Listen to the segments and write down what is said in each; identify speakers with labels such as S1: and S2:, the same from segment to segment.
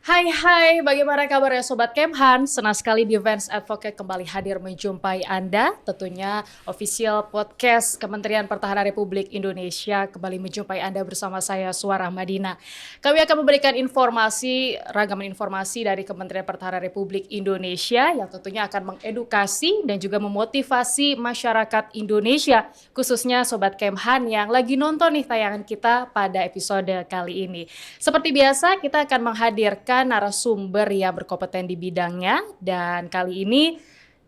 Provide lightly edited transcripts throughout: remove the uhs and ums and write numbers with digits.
S1: Hai, bagaimana kabarnya Sobat Kemhan? Senang sekali Defense Advocate kembali hadir menjumpai Anda. Tentunya official podcast Kementerian Pertahanan Republik Indonesia kembali menjumpai Anda bersama saya, Suara Madina. Kami akan memberikan ragaman informasi dari Kementerian Pertahanan Republik Indonesia yang tentunya akan mengedukasi dan juga memotivasi masyarakat Indonesia, khususnya Sobat Kemhan yang lagi nonton nih tayangan kita pada episode kali ini. Seperti biasa, kita akan menghadirkan narasumber yang berkompeten di bidangnya, dan kali ini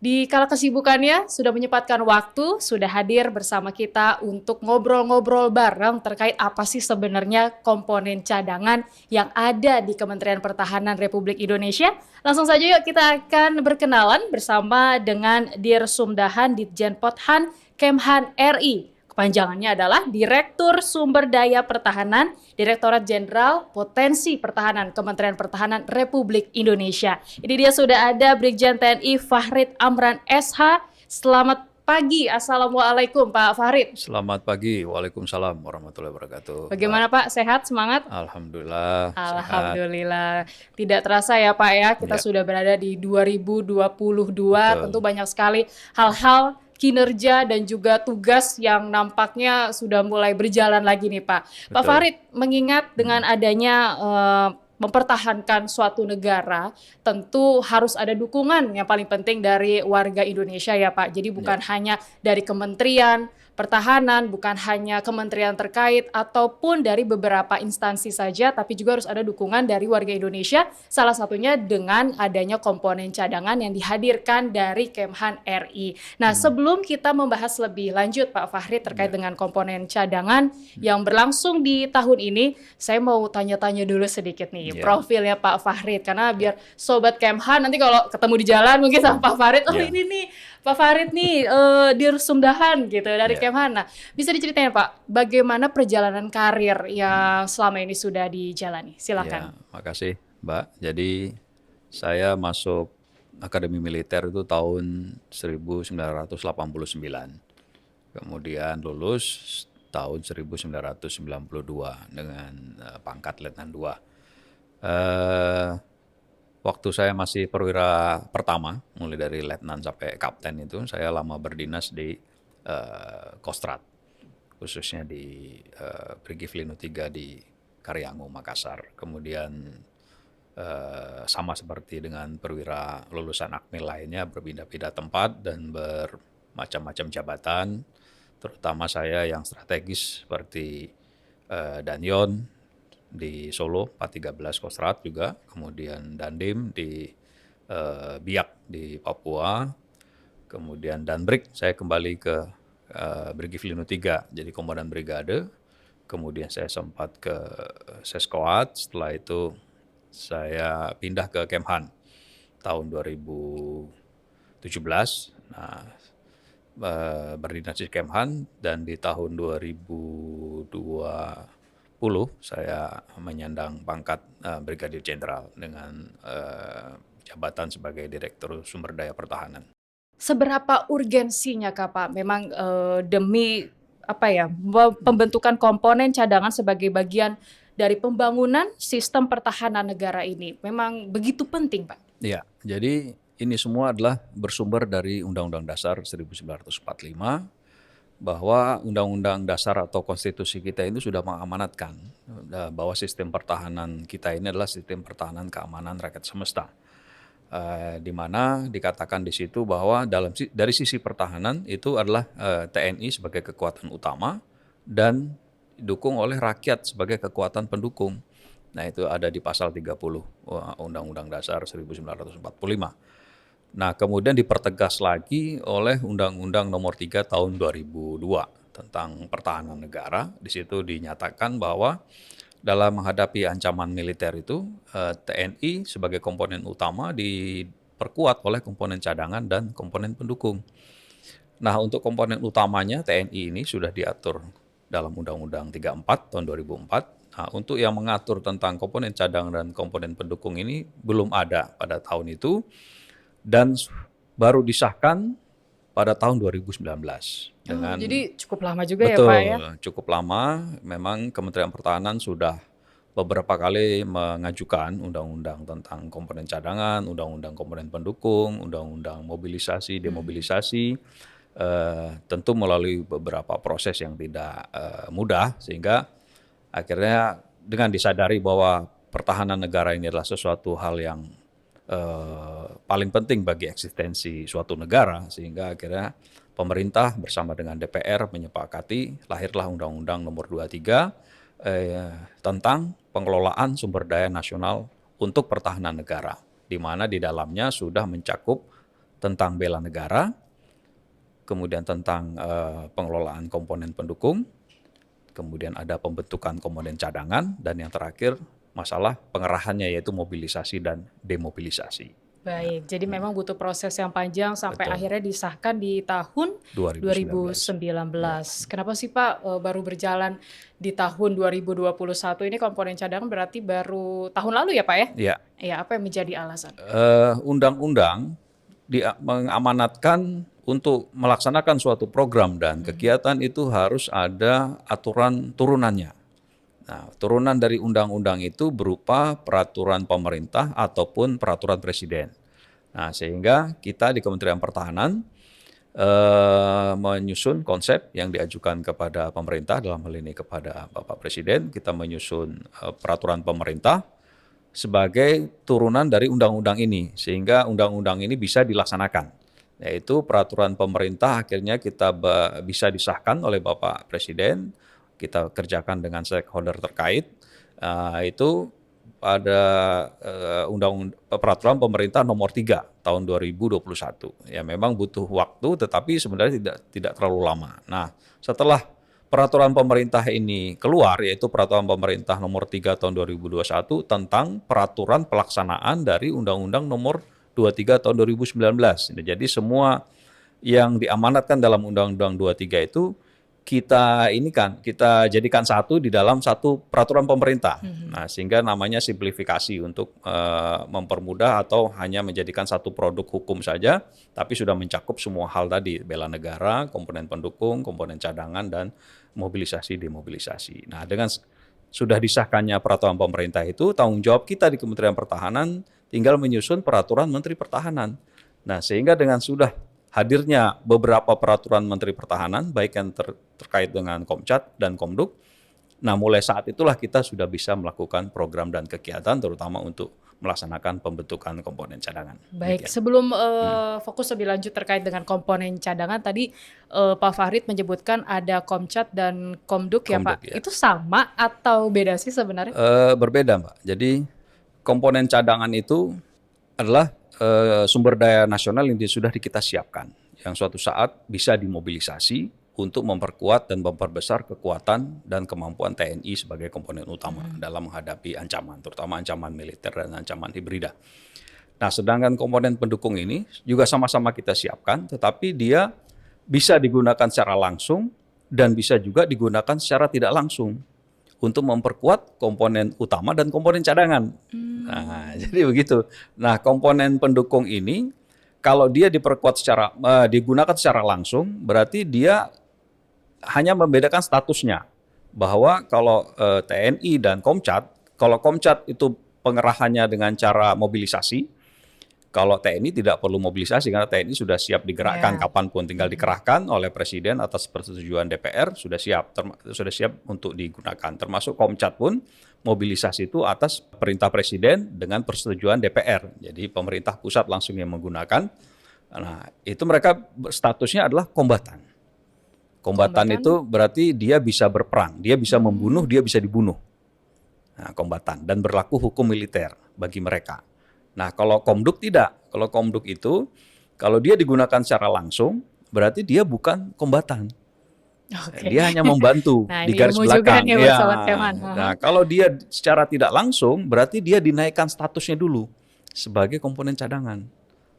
S1: di kala kesibukannya sudah menyempatkan waktu, sudah hadir bersama kita untuk ngobrol-ngobrol bareng terkait apa sih sebenarnya komponen cadangan yang ada di Kementerian Pertahanan Republik Indonesia. Langsung saja yuk kita akan berkenalan bersama dengan Dirsumdahan Ditjen Pothan Kemhan RI. Kepanjangannya adalah Direktur Sumber Daya Pertahanan, Direktorat Jenderal Potensi Pertahanan, Kementerian Pertahanan Republik Indonesia. Ini dia sudah ada Brigjen TNI Fahrid Amran SH. Selamat pagi, Assalamualaikum Pak Fahrid.
S2: Selamat pagi, Waalaikumsalam warahmatullahi wabarakatuh.
S1: Bagaimana Pak, sehat, semangat?
S2: Alhamdulillah, sehat.
S1: Alhamdulillah. Tidak terasa ya Pak ya, kita sudah berada di 2022.
S2: Betul.
S1: Tentu banyak sekali hal-hal kinerja dan juga tugas yang nampaknya sudah mulai berjalan lagi nih Pak. Pak
S2: Betul.
S1: Fahrid, mengingat dengan adanya mempertahankan suatu negara, tentu harus ada dukungan yang paling penting dari warga Indonesia ya Pak. Jadi bukan hanya dari Kementerian Pertahanan, bukan hanya kementerian terkait ataupun dari beberapa instansi saja, tapi juga harus ada dukungan dari warga Indonesia, salah satunya dengan adanya komponen cadangan yang dihadirkan dari Kemhan RI. Nah, sebelum kita membahas lebih lanjut Pak Fahrid terkait dengan komponen cadangan yang berlangsung di tahun ini, saya mau tanya-tanya dulu sedikit nih profilnya Pak Fahrid, karena biar Sobat Kemhan nanti kalau ketemu di jalan mungkin sama Pak Fahrid, oh ini nih Pak Fahrid nih Dirsumdahan gitu dari Kemhan. Nah, bisa diceritain Pak, bagaimana perjalanan karir yang selama ini sudah dijalani? Silakan.
S2: Ya, makasih Mbak. Jadi saya masuk Akademi Militer itu tahun 1989. Kemudian lulus tahun 1992 dengan pangkat Letnan 2. Waktu saya masih perwira pertama, mulai dari letnan sampai kapten itu, saya lama berdinas di Kostrad, khususnya di Brigif Linu 3 di Karyango, Makassar. Kemudian sama seperti dengan perwira lulusan Akmil lainnya, berpindah-pindah tempat dan bermacam-macam jabatan, terutama saya yang strategis seperti Danyon di Solo 413 Kostrad juga, kemudian Dandim di Biak di Papua, kemudian Danbrig saya kembali ke Brigif Linu 3 jadi komandan brigade, kemudian saya sempat ke Seskoat, setelah itu saya pindah ke Kemhan tahun 2017. Nah, berdinas di Kemhan dan di tahun 2020 saya menyandang pangkat Brigadir Jenderal dengan jabatan sebagai Direktur Sumber Daya Pertahanan.
S1: Seberapa urgensinya Kak Pak memang demi pembentukan komponen cadangan sebagai bagian dari pembangunan sistem pertahanan negara ini memang begitu penting Pak?
S2: Iya, jadi ini semua adalah bersumber dari Undang-Undang Dasar 1945, bahwa Undang-Undang Dasar atau Konstitusi kita itu sudah mengamanatkan bahwa sistem pertahanan kita ini adalah sistem pertahanan keamanan rakyat semesta, di mana dikatakan di situ bahwa dari sisi pertahanan itu adalah TNI sebagai kekuatan utama dan didukung oleh rakyat sebagai kekuatan pendukung. Nah, itu ada di pasal 30 Undang-Undang Dasar 1945. Nah, kemudian dipertegas lagi oleh Undang-Undang Nomor 3 Tahun 2002 tentang pertahanan negara. Di situ dinyatakan bahwa dalam menghadapi ancaman militer itu, TNI sebagai komponen utama diperkuat oleh komponen cadangan dan komponen pendukung. Nah, untuk komponen utamanya TNI ini sudah diatur dalam Undang-Undang 34 tahun 2004. Nah, untuk yang mengatur tentang komponen cadangan dan komponen pendukung ini belum ada pada tahun itu, dan baru disahkan pada tahun 2019.
S1: Jadi cukup lama juga
S2: betul,
S1: ya Pak ya?
S2: cukup lama. Memang Kementerian Pertahanan sudah beberapa kali mengajukan undang-undang tentang komponen cadangan, undang-undang komponen pendukung, undang-undang mobilisasi, demobilisasi, tentu melalui beberapa proses yang tidak mudah, sehingga akhirnya dengan disadari bahwa pertahanan negara ini adalah sesuatu hal yang paling penting bagi eksistensi suatu negara, sehingga akhirnya pemerintah bersama dengan DPR menyepakati lahirlah Undang-Undang Nomor 23 tentang pengelolaan sumber daya nasional untuk pertahanan negara, di mana di dalamnya sudah mencakup tentang bela negara, kemudian tentang pengelolaan komponen pendukung, kemudian ada pembentukan komponen cadangan, dan yang terakhir masalah pengerahannya yaitu mobilisasi dan demobilisasi.
S1: Baik, jadi memang butuh proses yang panjang sampai
S2: Betul.
S1: akhirnya disahkan di tahun
S2: 2019.
S1: 2019. Kenapa sih Pak baru berjalan di tahun 2021 ini komponen cadangan, berarti baru tahun lalu ya Pak ya?
S2: Ya,
S1: Ya, apa yang menjadi alasan?
S2: undang-undang mengamanatkan untuk melaksanakan suatu program dan kegiatan itu harus ada aturan turunannya. Nah, turunan dari undang-undang itu berupa peraturan pemerintah ataupun peraturan presiden. Nah, sehingga kita di Kementerian Pertahanan menyusun konsep yang diajukan kepada pemerintah, dalam hal ini kepada Bapak Presiden, kita menyusun peraturan pemerintah sebagai turunan dari undang-undang ini, sehingga undang-undang ini bisa dilaksanakan. Yaitu peraturan pemerintah akhirnya kita bisa disahkan oleh Bapak Presiden, kita kerjakan dengan stakeholder terkait, itu pada peraturan pemerintah nomor 3 tahun 2021. Ya memang butuh waktu, tetapi sebenarnya tidak terlalu lama. Nah, setelah peraturan pemerintah ini keluar, yaitu peraturan pemerintah nomor 3 tahun 2021 tentang peraturan pelaksanaan dari Undang-Undang nomor 23 tahun 2019. Jadi semua yang diamanatkan dalam Undang-Undang 23 itu kita jadikan satu di dalam satu peraturan pemerintah. Nah, sehingga namanya simplifikasi untuk mempermudah atau hanya menjadikan satu produk hukum saja, tapi sudah mencakup semua hal tadi, bela negara, komponen pendukung, komponen cadangan, dan mobilisasi demobilisasi. Nah, dengan sudah disahkannya peraturan pemerintah itu, tanggung jawab kita di Kementerian Pertahanan tinggal menyusun peraturan Menteri Pertahanan. Nah, sehingga dengan sudah hadirnya beberapa peraturan Menteri Pertahanan, baik yang terkait dengan Komcat dan Komduk, nah mulai saat itulah kita sudah bisa melakukan program dan kegiatan, terutama untuk melaksanakan pembentukan komponen cadangan.
S1: Baik,
S2: Demikian.
S1: sebelum fokus lebih lanjut terkait dengan komponen cadangan, tadi Pak Fahrid menyebutkan ada Komcat dan Komduk ya Pak.
S2: Komduk, ya.
S1: Itu sama atau beda sih sebenarnya?
S2: Berbeda, Mbak. Jadi komponen cadangan itu adalah sumber daya nasional yang sudah kita siapkan, yang suatu saat bisa dimobilisasi untuk memperkuat dan memperbesar kekuatan dan kemampuan TNI sebagai komponen utama dalam menghadapi ancaman, terutama ancaman militer dan ancaman hibrida. Nah, sedangkan komponen pendukung ini juga sama-sama kita siapkan, tetapi dia bisa digunakan secara langsung dan bisa juga digunakan secara tidak langsung untuk memperkuat komponen utama dan komponen cadangan. Nah, jadi begitu. Nah, komponen pendukung ini kalau dia digunakan secara langsung, berarti dia hanya membedakan statusnya. Bahwa kalau TNI dan Komcat, kalau Komcat itu pengerahannya dengan cara mobilisasi, kalau TNI tidak perlu mobilisasi karena TNI sudah siap digerakkan kapanpun, tinggal dikerahkan oleh Presiden atas persetujuan DPR, sudah siap untuk digunakan. Termasuk Komcat pun mobilisasi itu atas perintah Presiden dengan persetujuan DPR. Jadi pemerintah pusat langsung yang menggunakan. Nah, itu mereka statusnya adalah kombatan. Kombatan itu berarti dia bisa berperang, dia bisa membunuh, dia bisa dibunuh. Nah, kombatan, dan berlaku hukum militer bagi mereka. Nah, kalau Komduk tidak. Kalau Komduk itu, kalau dia digunakan secara langsung, berarti dia bukan kombatan. Dia hanya membantu di garis belakang. Nah, kalau dia secara tidak langsung, berarti dia dinaikkan statusnya dulu sebagai komponen cadangan.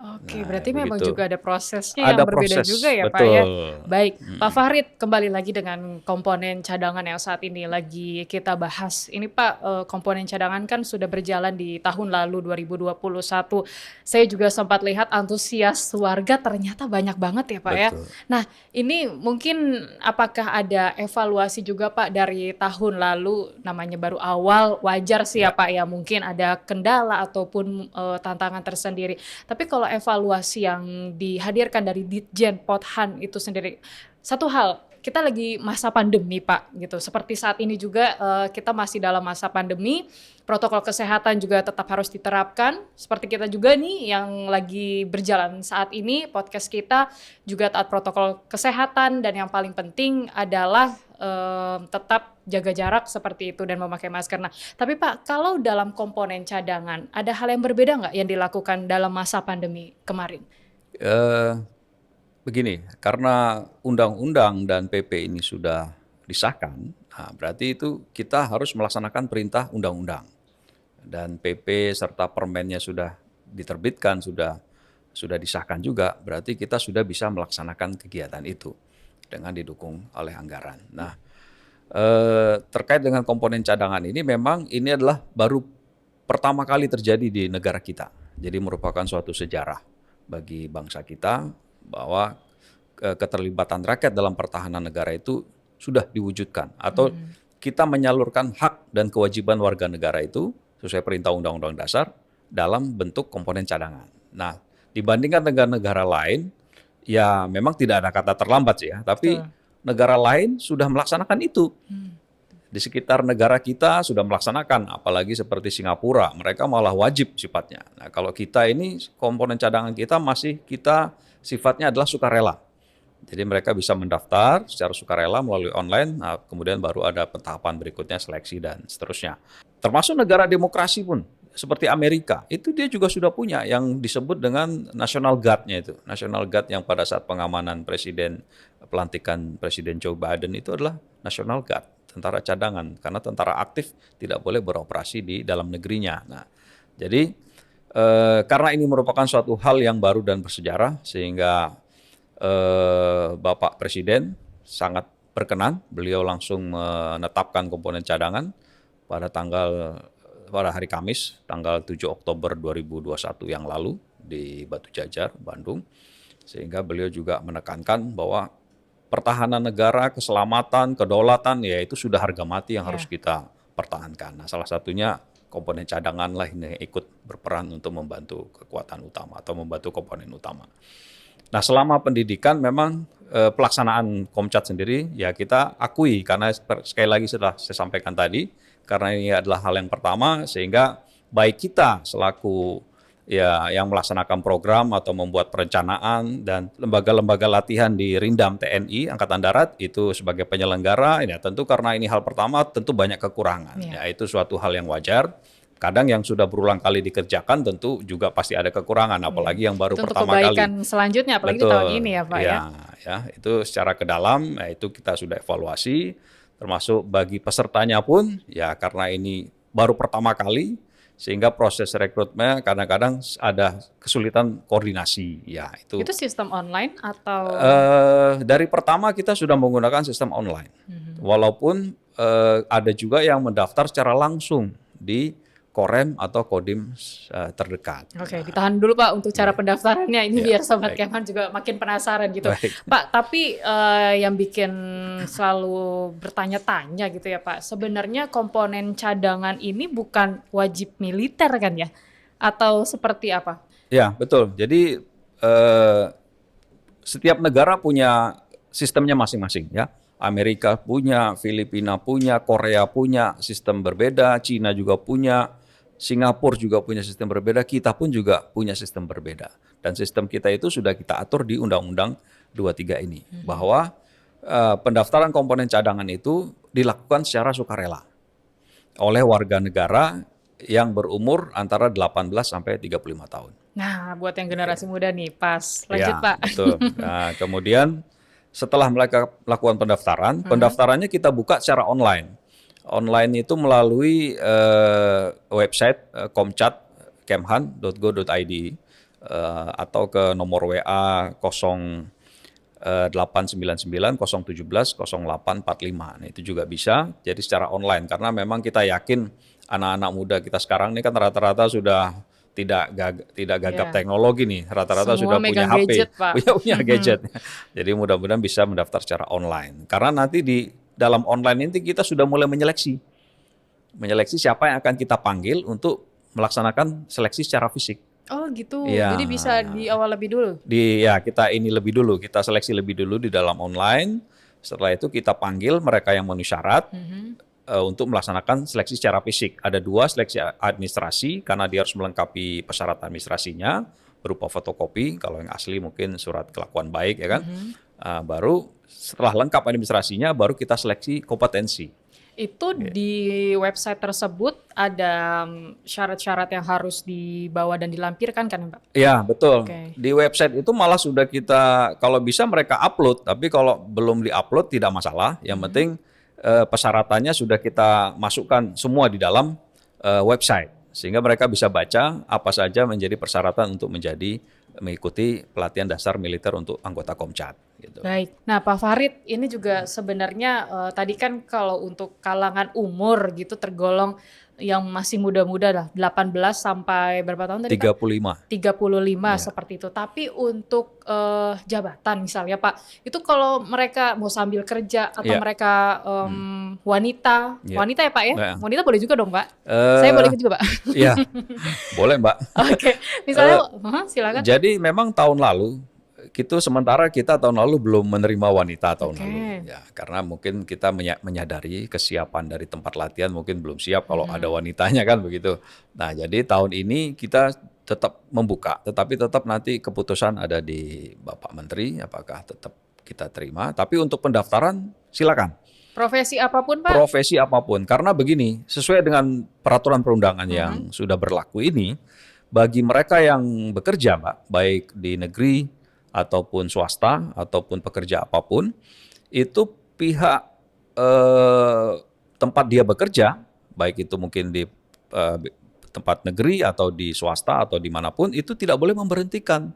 S1: Oke,
S2: Nah,
S1: berarti memang
S2: begitu.
S1: juga ada prosesnya yang
S2: Ada
S1: berbeda juga
S2: proses,
S1: ya Pak ya.
S2: betul.
S1: Baik, Pak Fahrid kembali lagi dengan komponen cadangan yang saat ini lagi kita bahas. Ini Pak, komponen cadangan kan sudah berjalan di tahun lalu 2021. Saya juga sempat lihat antusias warga ternyata banyak banget ya Pak ya.
S2: Betul.
S1: Nah, ini mungkin apakah ada evaluasi juga Pak dari tahun lalu, namanya baru awal, wajar sih ya
S2: Ya.
S1: Pak ya, mungkin ada kendala ataupun tantangan tersendiri. Tapi kalau evaluasi yang dihadirkan dari Ditjen Podhan itu sendiri, satu hal, kita lagi masa pandemi Pak, gitu. Seperti saat ini juga kita masih dalam masa pandemi, protokol kesehatan juga tetap harus diterapkan. Seperti kita juga nih yang lagi berjalan saat ini, podcast kita juga taat protokol kesehatan dan yang paling penting adalah tetap jaga jarak seperti itu dan memakai masker. Nah, tapi Pak, kalau dalam komponen cadangan, ada hal yang berbeda nggak yang dilakukan dalam masa pandemi kemarin?
S2: Eh, Begini, karena undang-undang dan PP ini sudah disahkan, nah berarti itu kita harus melaksanakan perintah undang-undang. Dan PP serta permennya sudah diterbitkan, sudah disahkan juga, berarti kita sudah bisa melaksanakan kegiatan itu dengan didukung oleh anggaran. Nah, terkait dengan komponen cadangan ini memang ini adalah baru pertama kali terjadi di negara kita. Jadi merupakan suatu sejarah bagi bangsa kita bahwa keterlibatan rakyat dalam pertahanan negara itu sudah diwujudkan atau kita menyalurkan hak dan kewajiban warga negara itu sesuai perintah Undang-Undang Dasar dalam bentuk komponen cadangan. Nah, dibandingkan negara-negara lain, ya memang tidak ada kata terlambat sih ya, tapi
S1: Betul.
S2: negara lain sudah melaksanakan itu. Di sekitar negara kita sudah melaksanakan, apalagi seperti Singapura, mereka malah wajib sifatnya. Nah, kalau kita ini komponen cadangan kita masih kita sifatnya adalah sukarela. Jadi mereka bisa mendaftar secara sukarela melalui online, nah, kemudian baru ada tahapan berikutnya seleksi dan seterusnya. Termasuk negara demokrasi pun, seperti Amerika, itu dia juga sudah punya yang disebut dengan National Guard-nya itu. National Guard yang pada saat pengamanan presiden, pelantikan Presiden Joe Biden itu adalah National Guard, tentara cadangan, karena tentara aktif tidak boleh beroperasi di dalam negerinya. Nah, jadi karena ini merupakan suatu hal yang baru dan bersejarah, sehingga Bapak Presiden sangat berkenan, beliau langsung menetapkan komponen cadangan pada hari Kamis, tanggal 7 Oktober 2021 yang lalu di Batu Jajar, Bandung. Sehingga beliau juga menekankan bahwa pertahanan negara, keselamatan, kedaulatan, ya itu sudah harga mati yang harus kita pertahankan. Nah, salah satunya komponen cadangan lah ini ikut berperan untuk membantu kekuatan utama atau membantu komponen utama. Nah, selama pendidikan memang pelaksanaan Komcat sendiri ya kita akui karena sekali lagi sudah saya sampaikan tadi, karena ini adalah hal yang pertama sehingga baik kita selaku ya yang melaksanakan program atau membuat perencanaan dan lembaga-lembaga latihan di Rindam TNI Angkatan Darat itu sebagai penyelenggara ya tentu karena ini hal pertama tentu banyak kekurangan ya itu suatu hal yang wajar. Kadang yang sudah berulang kali dikerjakan tentu juga pasti ada kekurangan, apalagi yang baru
S1: Itu untuk
S2: pertama kali.
S1: kebaikan selanjutnya, apalagi di tahun ini ya Pak ya.
S2: Ya, itu secara ke dalam, ya itu kita sudah evaluasi, termasuk bagi pesertanya pun, ya karena ini baru pertama kali, sehingga proses rekrutmen kadang-kadang ada kesulitan koordinasi. Ya itu.
S1: Itu sistem online atau?
S2: Dari pertama kita sudah menggunakan sistem online, walaupun ada juga yang mendaftar secara langsung di Korem atau Kodim terdekat.
S1: Oke, ditahan dulu Pak untuk cara pendaftarannya ini biar Sobat Kemhan juga makin penasaran gitu.
S2: Baik.
S1: Pak, tapi yang bikin selalu bertanya-tanya gitu ya Pak, sebenarnya komponen cadangan ini bukan wajib militer kan ya? Atau seperti apa?
S2: Ya, betul. Jadi setiap negara punya sistemnya masing-masing ya. Amerika punya, Filipina punya, Korea punya sistem berbeda, Cina juga punya, Singapura juga punya sistem berbeda, kita pun juga punya sistem berbeda. Dan sistem kita itu sudah kita atur di Undang-Undang 23 ini. Bahwa pendaftaran komponen cadangan itu dilakukan secara sukarela oleh warga negara yang berumur antara 18 sampai 35 tahun.
S1: Nah, buat yang generasi muda nih, pas. Lanjut Pak.
S2: Betul. Nah, kemudian setelah mereka melakukan pendaftaran, pendaftarannya kita buka secara online. Online itu melalui website komcat.kemhan.go.id. atau ke nomor WA 0899 017 0845. Nah, itu juga bisa jadi secara online karena memang kita yakin anak-anak muda kita sekarang ini kan rata-rata sudah tidak gagap
S1: Ya,
S2: teknologi nih, rata-rata
S1: semua
S2: sudah punya
S1: megang
S2: HP,
S1: gadget, Pak.
S2: punya gadget. Jadi mudah-mudahan bisa mendaftar secara online. Karena nanti di dalam online ini kita sudah mulai menyeleksi siapa yang akan kita panggil untuk melaksanakan seleksi secara fisik.
S1: Oh gitu,
S2: Iya,
S1: jadi bisa di awal lebih dulu?
S2: ya kita ini lebih dulu, kita seleksi lebih dulu di dalam online. Setelah itu kita panggil mereka yang memenuhi syarat untuk melaksanakan seleksi secara fisik. Ada 2 seleksi administrasi karena dia harus melengkapi persyaratan administrasinya berupa fotokopi. Kalau yang asli mungkin surat kelakuan baik ya kan. Baru setelah lengkap administrasinya, baru kita seleksi kompetensi.
S1: Itu di website tersebut ada syarat-syarat yang harus dibawa dan dilampirkan kan, Pak?
S2: Iya, betul.
S1: Oke.
S2: Di website itu malah sudah kita, kalau bisa mereka upload, tapi kalau belum di-upload tidak masalah. Yang penting persyaratannya sudah kita masukkan semua di dalam website. Sehingga mereka bisa baca apa saja menjadi persyaratan untuk mengikuti pelatihan dasar militer untuk anggota Komcat. Gitu.
S1: Baik. Nah, Pak Farid, ini juga sebenarnya tadi kan kalau untuk kalangan umur gitu tergolong yang masih muda-muda lah, 18 sampai berapa tahun tadi, Pak?
S2: 35.
S1: 35 seperti itu. Tapi untuk jabatan misalnya, Pak, itu kalau mereka mau sambil kerja atau
S2: Iya.
S1: mereka wanita,
S2: Iya.
S1: wanita ya, Pak ya?
S2: Iya.
S1: Wanita boleh juga dong, Pak? Saya boleh ikut juga, Pak?
S2: Iya, boleh Mbak.
S1: Oke. Misalnya, silakan.
S2: Jadi memang tahun lalu, sementara kita tahun lalu belum menerima wanita tahun lalu. Ya, karena mungkin kita menyadari kesiapan dari tempat latihan mungkin belum siap kalau ada wanitanya kan begitu. Nah, jadi tahun ini kita tetap membuka, tetapi tetap nanti keputusan ada di Bapak Menteri, apakah tetap kita terima. Tapi untuk pendaftaran silakan.
S1: Profesi apapun, Pak?
S2: Profesi apapun. Karena begini, sesuai dengan peraturan perundangan yang sudah berlaku ini, bagi mereka yang bekerja, Mbak, baik di negeri ataupun swasta ataupun pekerja apapun, itu pihak tempat dia bekerja, baik itu mungkin di tempat negeri atau di swasta atau dimanapun, itu tidak boleh memberhentikan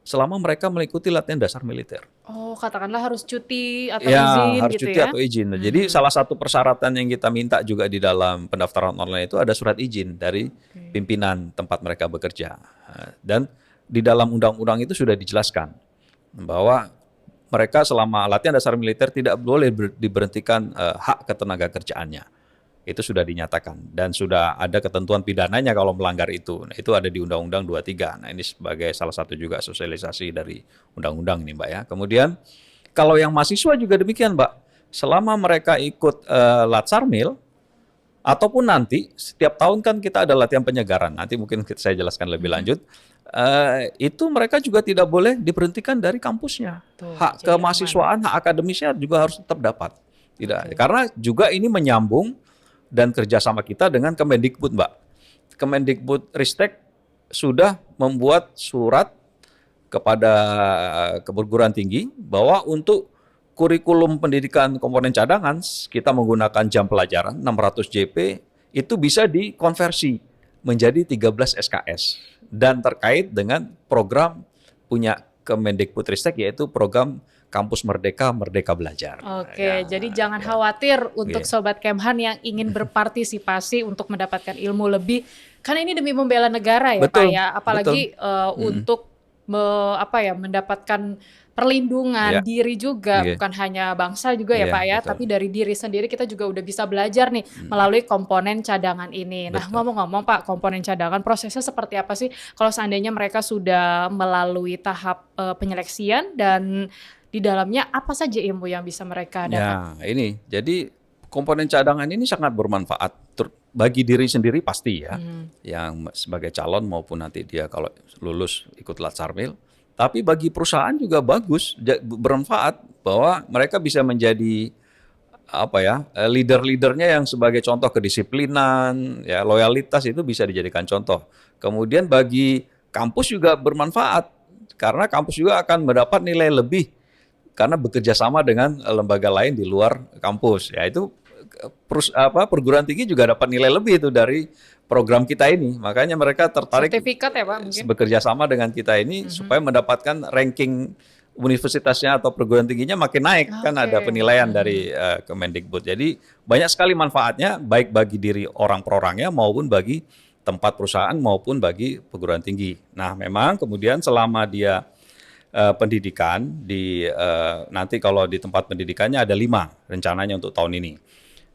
S2: selama mereka mengikuti latihan dasar militer.
S1: Oh, katakanlah harus cuti atau
S2: Ya,
S1: izin
S2: harus
S1: gitu
S2: cuti
S1: ya?
S2: atau izin. Nah, jadi salah satu persyaratan yang kita minta juga di dalam pendaftaran online itu ada surat izin dari pimpinan tempat mereka bekerja. Dan di dalam undang-undang itu sudah dijelaskan bahwa mereka selama latihan dasar militer tidak boleh diberhentikan hak ketenaga kerjaannya. Itu sudah dinyatakan dan sudah ada ketentuan pidananya kalau melanggar itu. Nah, itu ada di Undang-Undang 23. Nah, ini sebagai salah satu juga sosialisasi dari undang-undang ini, Mbak ya. Kemudian kalau yang mahasiswa juga demikian, Mbak. Selama mereka ikut Latsarmil ataupun nanti setiap tahun kan kita ada latihan penyegaran. Nanti mungkin saya jelaskan lebih lanjut. Itu mereka juga tidak boleh diberhentikan dari kampusnya. Hak kemahasiswaan, hak akademisnya juga harus tetap dapat. Tidak, karena juga ini menyambung dan kerjasama kita dengan Kemendikbud, Mbak. Kemendikbud Ristek sudah membuat surat kepada perguruan tinggi bahwa untuk kurikulum pendidikan komponen cadangan kita menggunakan jam pelajaran 600 JP itu bisa dikonversi menjadi 13 SKS dan terkait dengan program punya Kemendikbud Ristek yaitu program Kampus Merdeka, Merdeka Belajar.
S1: Oke, jadi jangan khawatir untuk Sobat Kemhan yang ingin berpartisipasi untuk mendapatkan ilmu lebih. Kan ini demi membela negara ya,
S2: Betul,
S1: Pak ya. Apalagi untuk mendapatkan perlindungan diri juga, bukan hanya bangsa juga ya Pak ya, tapi dari diri sendiri kita juga udah bisa belajar nih melalui komponen cadangan ini. Nah, ngomong-ngomong Pak, komponen cadangan prosesnya seperti apa sih kalau seandainya mereka sudah melalui tahap penyeleksian dan di dalamnya apa saja ilmu yang bisa mereka dapat?
S2: Ya, ini. Jadi komponen cadangan ini sangat bermanfaat bagi diri sendiri pasti ya. Yang sebagai calon maupun nanti dia kalau lulus ikut Latsarmil. Tapi bagi perusahaan juga bagus, bermanfaat bahwa mereka bisa menjadi leader-leadernya yang sebagai contoh kedisiplinan, ya loyalitas itu bisa dijadikan contoh. Kemudian bagi kampus juga bermanfaat karena kampus juga akan mendapat nilai lebih karena bekerja sama dengan lembaga lain di luar kampus. Ya itu perguruan tinggi juga dapat nilai lebih itu dari program kita ini. Makanya mereka tertarik
S1: Sertifikat ya Pak mungkin?
S2: bekerja sama dengan kita ini supaya mendapatkan ranking universitasnya atau perguruan tingginya makin naik. Kan ada penilaian dari Kemendikbud. Jadi banyak sekali manfaatnya baik bagi diri orang per orangnya maupun bagi tempat perusahaan maupun bagi perguruan tinggi. Nah, memang kemudian selama dia pendidikan nanti kalau di tempat pendidikannya ada 5 rencananya untuk tahun ini.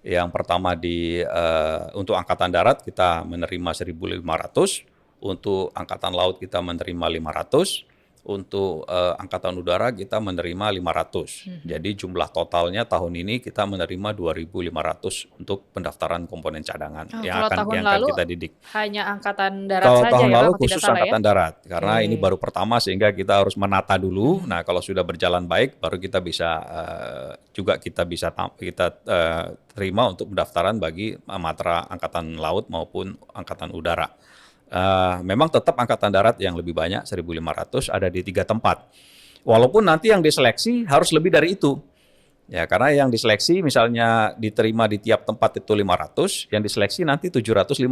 S2: Yang pertama untuk Angkatan Darat kita menerima 1.500, untuk Angkatan Laut kita menerima 500, untuk Angkatan Udara kita menerima 500. Jadi jumlah totalnya tahun ini kita menerima 2.500 untuk pendaftaran komponen cadangan yang akan kita didik.
S1: Hanya Angkatan Darat
S2: kalau
S1: saja
S2: tahun
S1: ya
S2: lalu
S1: Pak,
S2: khusus
S1: salah,
S2: Angkatan Darat, karena ini baru pertama sehingga kita harus menata dulu. Nah, kalau sudah berjalan baik, baru kita bisa terima untuk pendaftaran bagi matra Angkatan Laut maupun Angkatan Udara. Memang tetap Angkatan Darat yang lebih banyak, 1.500 ada di 3 tempat. Walaupun nanti yang diseleksi harus lebih dari itu. Ya, karena yang diseleksi misalnya diterima di tiap tempat itu 500, yang diseleksi nanti 750.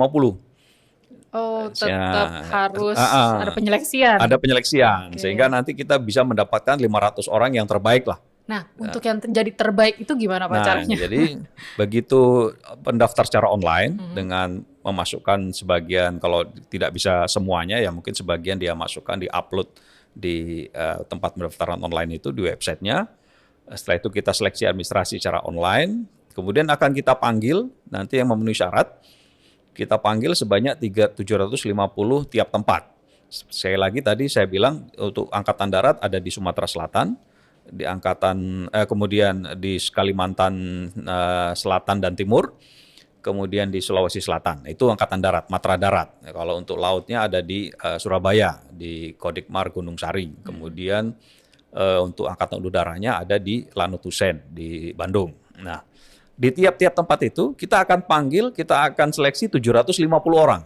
S1: Oh, tetap harus ada penyeleksian.
S2: Ada penyeleksian, sehingga nanti kita bisa mendapatkan 500 orang yang terbaik lah.
S1: Nah, untuk yang jadi terbaik itu gimana Pak caranya?
S2: Jadi begitu pendaftar secara online dengan memasukkan sebagian, kalau tidak bisa semuanya ya mungkin sebagian dia masukkan, di-upload di tempat pendaftaran online itu di websitenya. Setelah itu kita seleksi administrasi secara online, kemudian akan kita panggil nanti yang memenuhi syarat, kita panggil sebanyak 750 tiap tempat. Sekali lagi tadi saya bilang untuk Angkatan Darat ada di Sumatera Selatan, di kemudian di Kalimantan Selatan dan Timur, kemudian di Sulawesi Selatan, itu Angkatan Darat, Matra Darat. Kalau untuk lautnya ada di Surabaya, di Kodikmar Gunung Sari. Kemudian untuk Angkatan Udaranya ada di Lanut Hussein di Bandung. Nah, di tiap-tiap tempat itu kita akan panggil, kita akan seleksi 750 orang.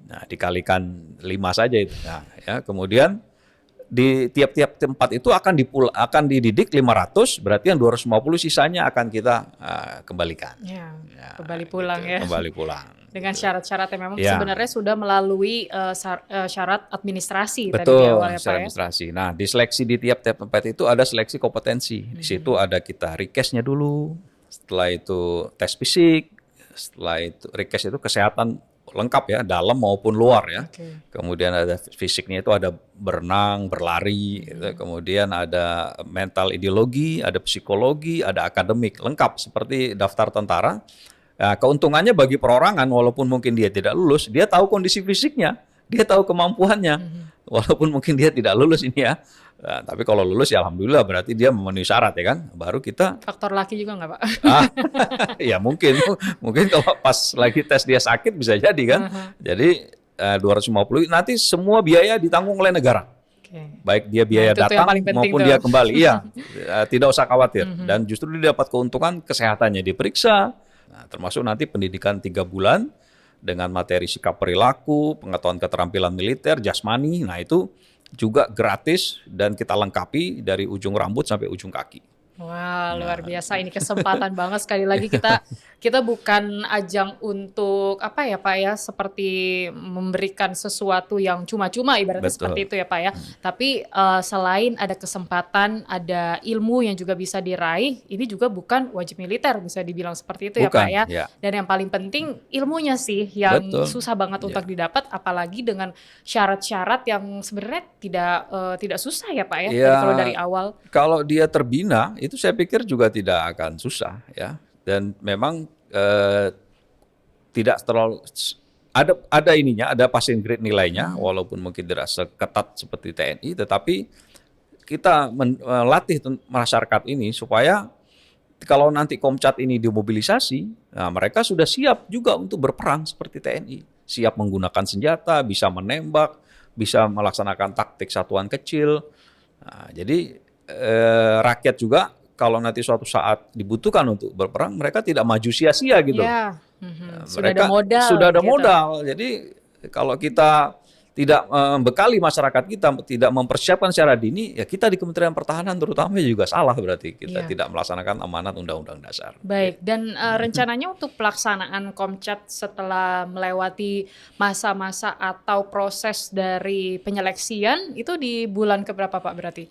S2: Nah, dikalikan 5 saja itu. Nah, ya, kemudian di tiap-tiap tempat itu akan dididik 500, berarti yang 250 sisanya akan kita kembalikan.
S1: Ya, kembali pulang
S2: gitu,
S1: ya.
S2: Kembali pulang.
S1: Dengan syarat-syarat yang memang
S2: Ya.
S1: sebenarnya sudah melalui syarat administrasi tadi di
S2: Betul,
S1: awal ya Pak
S2: secara
S1: ya.
S2: administrasi. Nah, di seleksi di tiap-tiap tempat itu ada seleksi kompetensi. Di situ ada kita request-nya dulu, setelah itu tes fisik, setelah itu request itu kesehatan lengkap ya, dalam maupun luar ya. Kemudian ada fisiknya itu ada berenang, berlari, gitu. Kemudian ada mental ideologi, ada psikologi, ada akademik, lengkap seperti daftar tentara. Nah, keuntungannya bagi perorangan, walaupun mungkin dia tidak lulus, dia tahu kondisi fisiknya, dia tahu kemampuannya, walaupun mungkin dia tidak lulus ini ya. Nah, tapi kalau lulus ya alhamdulillah berarti dia memenuhi syarat ya kan. Baru kita
S1: Faktor laki juga nggak Pak?
S2: ya mungkin kalau pas lagi tes dia sakit bisa jadi kan. Jadi 250 nanti semua biaya ditanggung oleh negara. Baik dia biaya datang maupun dia kembali. Iya, tidak usah khawatir. Dan justru dia dapat keuntungan kesehatannya diperiksa. Nah, termasuk nanti pendidikan 3 bulan dengan materi sikap perilaku, pengetahuan keterampilan militer, jasmani. Nah, itu juga gratis dan kita lengkapi dari ujung rambut sampai ujung kaki.
S1: Wah, luar biasa. Ini kesempatan banget sekali lagi kita bukan ajang untuk apa ya Pak ya, seperti memberikan sesuatu yang cuma-cuma ibaratnya seperti itu ya Pak ya. Tapi selain ada kesempatan, ada ilmu yang juga bisa diraih, ini juga bukan wajib militer bisa dibilang seperti itu ya Pak ya. Dan yang paling penting ilmunya sih yang susah banget untuk didapat, apalagi dengan syarat-syarat yang sebenarnya tidak susah ya Pak ya, kalau dari awal.
S2: Kalau dia terbina itu saya pikir juga tidak akan susah ya, dan memang tidak terlalu ada passing grade nilainya, walaupun mungkin tidak seketat seperti TNI, tetapi kita melatih masyarakat ini supaya kalau nanti Komcat ini dimobilisasi, nah mereka sudah siap juga untuk berperang seperti TNI, siap menggunakan senjata, bisa menembak, bisa melaksanakan taktik satuan kecil. Nah, jadi rakyat juga kalau nanti suatu saat dibutuhkan untuk berperang, mereka tidak maju sia-sia gitu.
S1: Sudah ada modal.
S2: Sudah ada modal. Jadi kalau kita tidak membekali masyarakat kita, tidak mempersiapkan secara dini, ya kita di Kementerian Pertahanan terutama juga salah berarti kita
S1: Iya.
S2: tidak melaksanakan amanat Undang-Undang Dasar.
S1: Baik, dan rencananya untuk pelaksanaan Komcat setelah melewati masa-masa atau proses dari penyeleksian itu di bulan keberapa Pak berarti?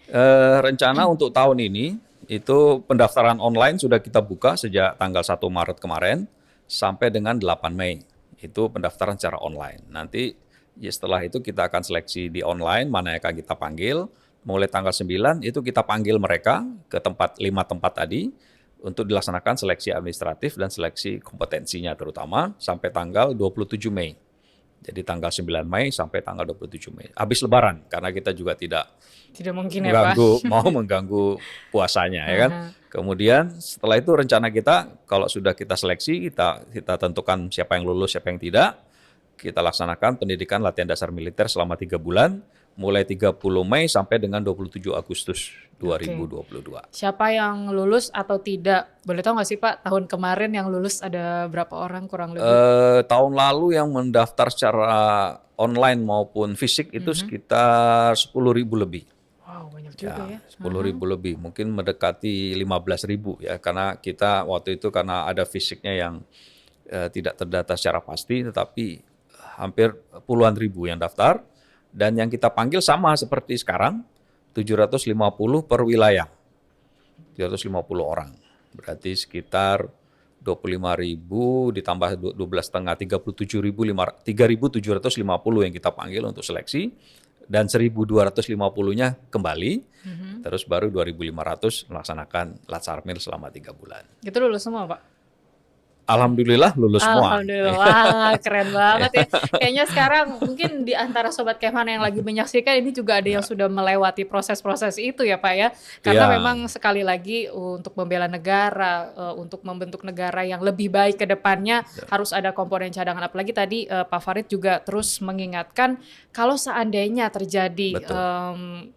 S2: Rencana untuk tahun ini itu pendaftaran online sudah kita buka sejak tanggal 1 Maret kemarin sampai dengan 8 Mei. Itu pendaftaran secara online. Nanti ya setelah itu kita akan seleksi di online mana yang akan kita panggil. Mulai tanggal 9 itu kita panggil mereka ke 5 tempat tadi untuk dilaksanakan seleksi administratif dan seleksi kompetensinya terutama sampai tanggal 27 Mei. Jadi tanggal 9 Mei sampai tanggal 27 Mei. Habis Lebaran, karena kita juga tidak
S1: Mungkin ya Pak.
S2: mau mengganggu puasanya ya kan.
S1: Aha.
S2: Kemudian setelah itu rencana kita kalau sudah kita seleksi, kita tentukan siapa yang lulus, siapa yang tidak. Kita laksanakan pendidikan latihan dasar militer selama 3 bulan, mulai 30 Mei sampai dengan 27 Agustus 2022.
S1: Siapa yang lulus atau tidak? Boleh tahu nggak sih Pak, tahun kemarin yang lulus ada berapa orang kurang lebih?
S2: Tahun lalu yang mendaftar secara online maupun fisik itu sekitar 10.000 lebih.
S1: Wow, banyak juga ya.
S2: 10.000 lebih, mungkin mendekati 15.000 ya, karena kita waktu itu karena ada fisiknya yang tidak terdata secara pasti, tetapi hampir puluhan ribu yang daftar, dan yang kita panggil sama seperti sekarang, 750 per wilayah, 750 orang, berarti sekitar 25.000 ditambah 12,5, 3.750 yang kita panggil untuk seleksi, dan 1.250-nya kembali, terus baru 2.500 melaksanakan Latsarmil selama 3 bulan.
S1: Itu lulus semua Pak?
S2: Alhamdulillah lulus semua.
S1: Alhamdulillah, wah keren banget ya. Kayaknya sekarang mungkin di antara Sobat Kemhan yang lagi menyaksikan ini juga ada yang sudah melewati proses-proses itu ya Pak ya. Karena memang sekali lagi untuk membela negara, untuk membentuk negara yang lebih baik ke depannya harus ada komponen cadangan. Apalagi tadi Pak Farid juga terus mengingatkan kalau seandainya terjadi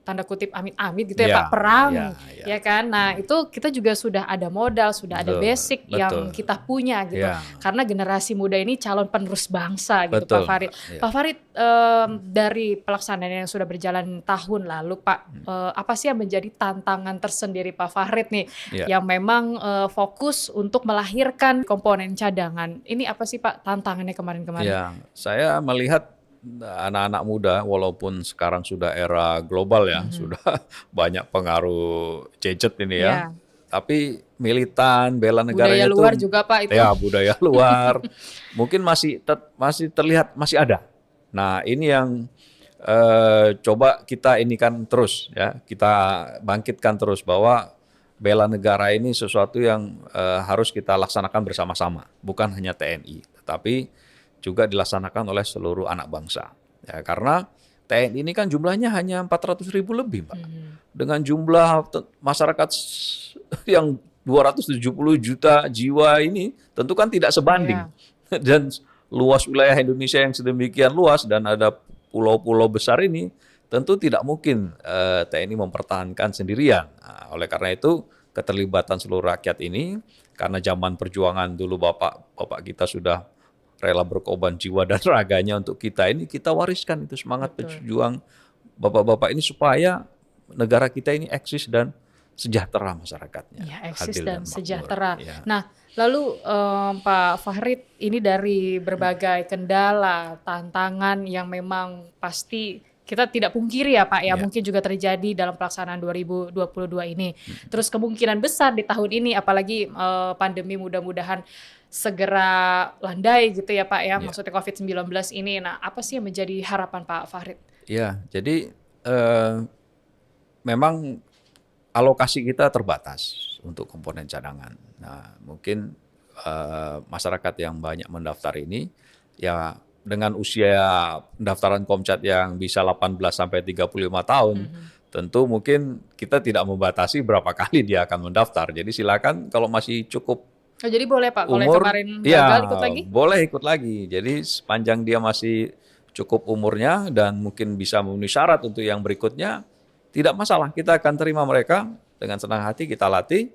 S1: tanda kutip amit-amit gitu ya Pak, perang ya kan. Nah itu kita juga sudah ada modal, sudah ada basic yang kita punya gitu. Karena generasi muda ini calon penerus bangsa gitu Pak Farid. Pak Farid, dari pelaksanaan yang sudah berjalan tahun lalu Pak, apa sih yang menjadi tantangan tersendiri Pak Farid nih yang memang fokus untuk melahirkan komponen cadangan? Ini apa sih Pak tantangannya kemarin-kemarin?
S2: Ya, saya melihat anak-anak muda walaupun sekarang sudah era global ya, sudah banyak pengaruh gadget ini ya. Tapi militan, bela negaranya
S1: budaya luar juga Pak itu.
S2: Ya, budaya luar. Mungkin masih terlihat masih ada. Nah, ini yang coba kita inikan terus ya. Kita bangkitkan terus bahwa bela negara ini sesuatu yang harus kita laksanakan bersama-sama, bukan hanya TNI, tetapi juga dilaksanakan oleh seluruh anak bangsa. Ya, karena TNI ini kan jumlahnya hanya 400.000 lebih, Pak. Dengan jumlah masyarakat yang 270 juta jiwa ini tentu kan tidak sebanding. Dan luas wilayah Indonesia yang sedemikian luas dan ada pulau-pulau besar ini, tentu tidak mungkin TNI mempertahankan sendirian. Nah, oleh karena itu keterlibatan seluruh rakyat ini, karena zaman perjuangan dulu bapak kita sudah rela berkorban jiwa dan raganya untuk kita ini, kita wariskan itu semangat pejuang bapak-bapak ini supaya negara kita ini eksis dan sejahtera masyarakatnya.
S1: Ya, eksis dan sejahtera. Ya. Nah, lalu Pak Farid, ini dari berbagai kendala, tantangan yang memang pasti kita tidak pungkiri ya Pak ya, mungkin juga terjadi dalam pelaksanaan 2022 ini. Terus kemungkinan besar di tahun ini, apalagi pandemi mudah-mudahan segera landai gitu ya Pak ya, maksudnya COVID-19 ini. Nah, apa sih yang menjadi harapan Pak Farid?
S2: Ya, jadi memang alokasi kita terbatas untuk komponen cadangan. Nah, mungkin masyarakat yang banyak mendaftar ini, ya dengan usia pendaftaran Komcat yang bisa 18 sampai 35 tahun, tentu mungkin kita tidak membatasi berapa kali dia akan mendaftar. Jadi silakan kalau masih cukup
S1: jadi boleh Pak, kalau
S2: umur,
S1: kemarin gagal ikut lagi?
S2: Boleh ikut lagi. Jadi sepanjang dia masih cukup umurnya dan mungkin bisa memenuhi syarat untuk yang berikutnya, tidak masalah. Kita akan terima mereka dengan senang hati, kita latih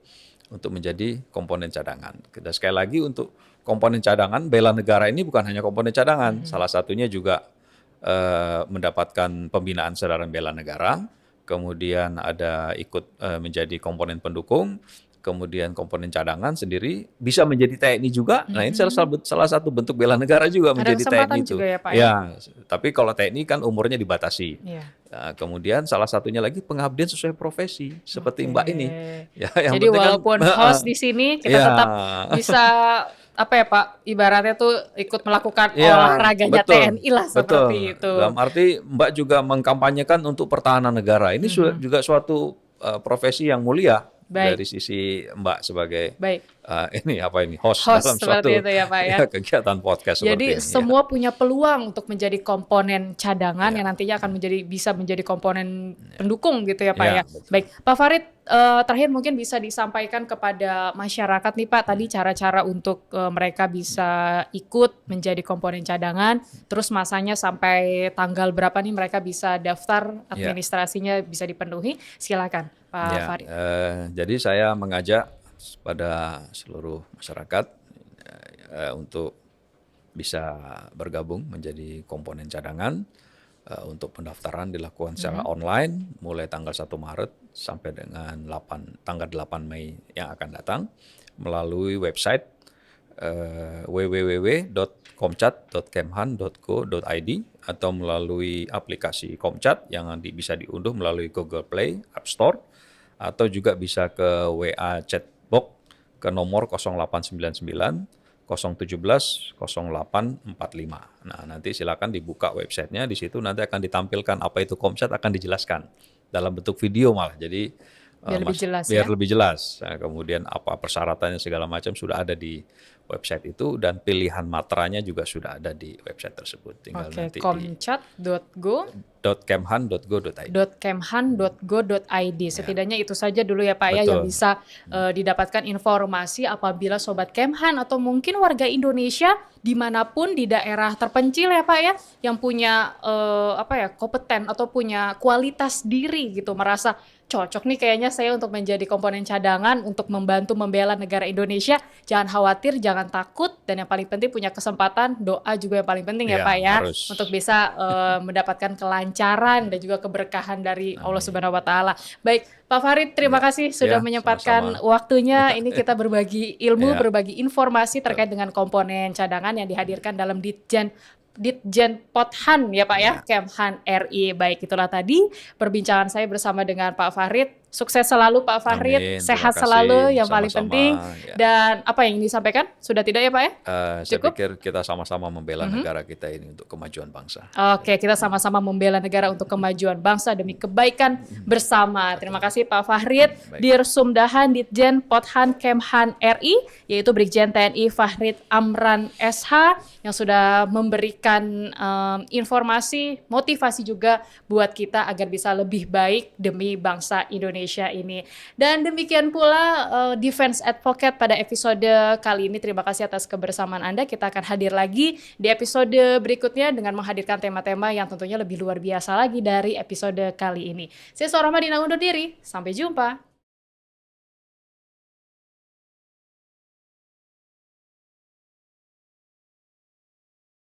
S2: untuk menjadi komponen cadangan. Dan sekali lagi untuk komponen cadangan, bela negara ini bukan hanya komponen cadangan. Salah satunya juga mendapatkan pembinaan Saudara Bela Negara, kemudian ada ikut menjadi komponen pendukung, kemudian komponen cadangan sendiri, bisa menjadi TNI juga. Nah, ini salah satu bentuk bela negara juga
S1: Ada
S2: menjadi
S1: kesempatan
S2: TNI itu.
S1: juga ya Pak ya?
S2: Ya, tapi kalau TNI kan umurnya dibatasi.
S1: Iya.
S2: Nah, kemudian salah satunya lagi pengabdian sesuai profesi, seperti
S1: Oke.
S2: Mbak ini. Ya, yang
S1: Jadi
S2: penting kan,
S1: walaupun host di sini, kita
S2: ya,
S1: tetap bisa apa ya Pak, ibaratnya tuh ikut melakukan
S2: ya,
S1: olahraganya
S2: betul,
S1: TNI lah
S2: betul.
S1: seperti itu.
S2: Dalam arti Mbak juga mengkampanyekan untuk pertahanan negara. Ini juga suatu profesi yang mulia
S1: Baik.
S2: dari sisi Mbak sebagai
S1: Baik.
S2: host
S1: Host
S2: dalam
S1: seperti
S2: suatu
S1: itu ya Pak ya.
S2: kegiatan podcast
S1: Jadi
S2: seperti ini. Ya.
S1: semua punya peluang untuk menjadi komponen cadangan
S2: Ya.
S1: yang nantinya akan bisa menjadi komponen pendukung gitu ya Pak
S2: Ya,
S1: ya.
S2: betul.
S1: Baik, Pak Farid, terakhir mungkin bisa disampaikan kepada masyarakat nih Pak tadi cara-cara untuk mereka bisa ikut menjadi komponen cadangan. Terus masanya sampai tanggal berapa nih mereka bisa daftar, administrasinya bisa dipenuhi. Silakan Pak Farid.
S2: Jadi saya mengajak pada seluruh masyarakat untuk bisa bergabung menjadi komponen cadangan. Untuk pendaftaran dilakukan secara online mulai tanggal 1 Maret sampai dengan tanggal 8 Mei yang akan datang melalui website www.komcat.kemhan.go.id atau melalui aplikasi Komcat yang bisa diunduh melalui Google Play, App Store, atau juga bisa ke WA chatbox ke nomor 0899 017 0845. Nah, nanti silakan dibuka websitenya, di situ nanti akan ditampilkan apa itu Komcat, akan dijelaskan dalam bentuk video malah. Jadi biar lebih jelas. Nah, kemudian apa persyaratannya segala macam sudah ada di website itu dan pilihan materanya juga sudah ada di website tersebut. Tinggal nanti
S1: komcat.go.kemhan.go.id. Setidaknya itu saja dulu ya Pak ya yang bisa didapatkan informasi apabila Sobat Kemhan atau mungkin warga Indonesia dimanapun di daerah terpencil ya Pak ya yang punya kompeten atau punya kualitas diri gitu, merasa cocok nih kayaknya saya untuk menjadi komponen cadangan untuk membantu membela negara Indonesia. Jangan khawatir, jangan takut, dan yang paling penting punya kesempatan, doa juga yang paling penting ya Pak ya, untuk bisa mendapatkan kelancaran dan juga keberkahan dari Allah Subhanahu wa taala. Baik, Pak Farid, terima kasih sudah menyempatkan waktunya. Ini kita berbagi ilmu, berbagi informasi terkait dengan komponen cadangan yang dihadirkan dalam Ditjen Pothan ya Pak ya, Kemhan RI. Baik, itulah tadi perbincangan saya bersama dengan Pak Farid. Sukses selalu Pak Farid, sehat selalu yang paling penting. Dan apa yang disampaikan sudah tidak ya Pak ya?
S2: Saya pikir kita sama-sama membela negara kita ini untuk kemajuan bangsa.
S1: Oke, kita sama-sama membela negara untuk kemajuan bangsa demi kebaikan bersama. Terima kasih Pak Farid, Dirsumdahan Ditjen Pothan Kemhan RI, yaitu Brigjen TNI Farid Amran SH yang sudah memberikan informasi, motivasi juga buat kita agar bisa lebih baik demi bangsa Indonesia ini. Dan demikian pula Defense Advocate pada episode kali ini. Terima kasih atas kebersamaan Anda. Kita akan hadir lagi di episode berikutnya dengan menghadirkan tema-tema yang tentunya lebih luar biasa lagi dari episode kali ini. Saya Sora Madina undur diri. Sampai jumpa.